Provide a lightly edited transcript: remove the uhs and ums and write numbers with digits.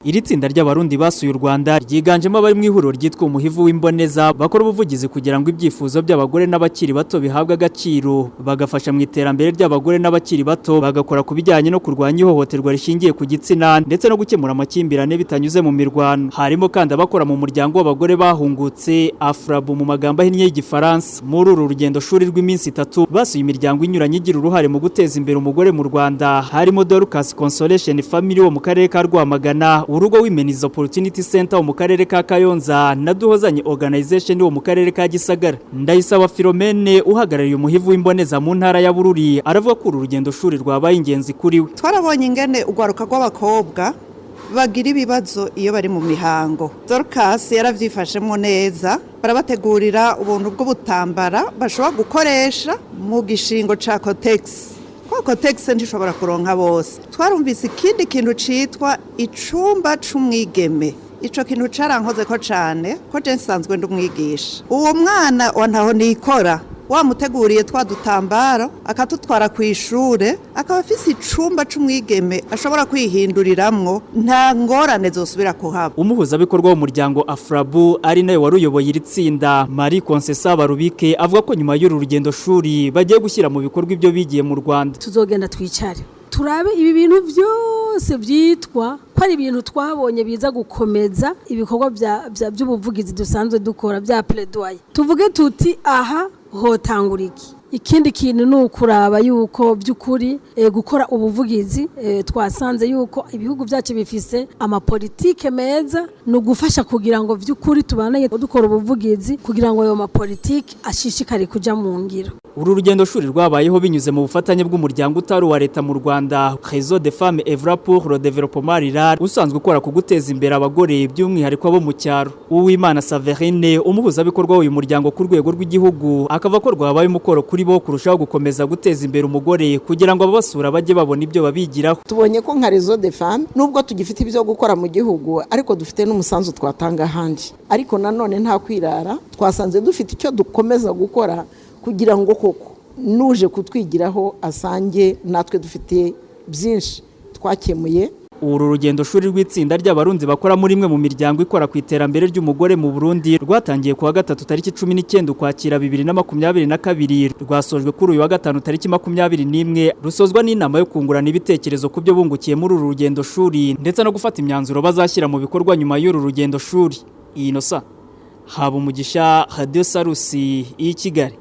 Iri tsinda ry'abarundi basuye u Rwanda ryiganjemo abari mu ihuriro ryitwa umuhivu w'imboneza bakora ubuvugizi kugira ngo ibyifuzo by'abagore n'abakiri bato bihabwe agaciro bagafasha mu iterambere ry'abagore n'abakiri bato bagakora kubijyanye no kurwanya ihohoterwa rishingiye ku gitsina ndetse no gukemura amakimbirane bitanyuze mu mirwano. Harimo kandi abakora mu muryango w'abagore bahungutse Afrabu mu magambo ahinnye y'Igifaransa. Muri uru rugendo shuri rw'iminsi 3 basuye imiryango inyuranye igira uruhare mu guteza imbere umugore mu Rwanda, harimo Dorcas Consolation Family wo mu karere ka Rwamagana, urugo w'Imenizo Opportunity Center wo mu karere ka Kayonza na Duhozanye Organization wo mu karere ka Gisagara. Ndayisaba Philomene uhagarariye umuhivu w'imboneza mu ntara ya Bururi aravuga ko uru rugendo shuri rwabaye ingenzi kuri we. Twarabonye ingene ugwaruka rw'abakobwa bagira ibibazo iyo bari mu mihango. Dorcas yaravyifashemo neza, barabategurira ubuntu bw'ubutambara bashobora gukoresha mu gishingo ca Cotex. Cotex ntishobora kuronka bose. Twarumvise ikindi kintu citwa icumba c'umwigeme. Ico kintu carankoze ko cane ko je nsanzwe ndumwigisha. Uwo mwana wantaho nikora wamuteguriye twadutambaro akatutwara ku ishure akaba afise icumba c'umwigeme ashobora kwihinduriramwo nta ngorane zosubira kuhaba. Umuhuza bikorwa wo muryango Afrabu ari nayo waruyoboye iri tsinda Marie Concessa Barubike avuga ko nyuma y'uru rugendo shuri bagiye gushyira mu bikorwa ibyo bigiye mu Rwanda. Tuzogenda twicare turabe ibi bintu byose byitwa ko ari ibintu twabonye biza gukomeza ibikorwa by'ubuvugizi dusanzwe dukora bya plaidoyer. Tuvuge tuti aha hotanguriki. Ikindi kintu nukuraba yuko byukuri gukora ubuvugizi twasanze yuko ibihugu byacu bifise amapolitike meza no gufasha kugira ngo byukuri tubanaye dukora ubuvugizi kugira ngo ayo mapolitike ashishikare kuja mu ngiro. Uru rugendo shuri rwabayeho binyuze mu bufatanye bw'umuryango utari wa leta mu Rwanda Réseau des femmes œuvrant pour le développement rural usanzwe ukora ku guteza imbere abagore by'umwihariko abo mu cyaro. Uwimana Saverine umuhuza bikorwa uyu muryango ku rwego rw'igihugu akava ko rwabaye umukoro kuri bo kurushaho gukomeza guteza imbere umugore kugira ngo ababasura bajye babona ibyo babigiraho. Tubonye ko nka Réseau des femmes nubwo tugifite ibyo gukora mu gihugu ariko dufite n'umusanzu twatanga handi, ariko nanone nta kwirara twasanze dufite icyo dukomeza gukora kugira ngo koko nuje kutwigiraho asange natwe dufite byinshi twakemuye. Uru rugendo shuri rw'itsinda ry'abarundi bakora muri imwe mu miryango ikora ku iterambere ry'umugore mu Burundi rwatangiye kuwa gatatu tariki 19 ukwakira 2022 rwasojwe kuri uyu wa gatanu tariki 21 rusozwa n'inama yo kungurana ibitekerezo ku byo bungukiye muri uru rugendo shuri ndetse no gufata imyanzuro bazashyira mu bikorwa nyuma y'uru rugendo shuri. Inosa haba umugisha Radio Sarusi i Kigali.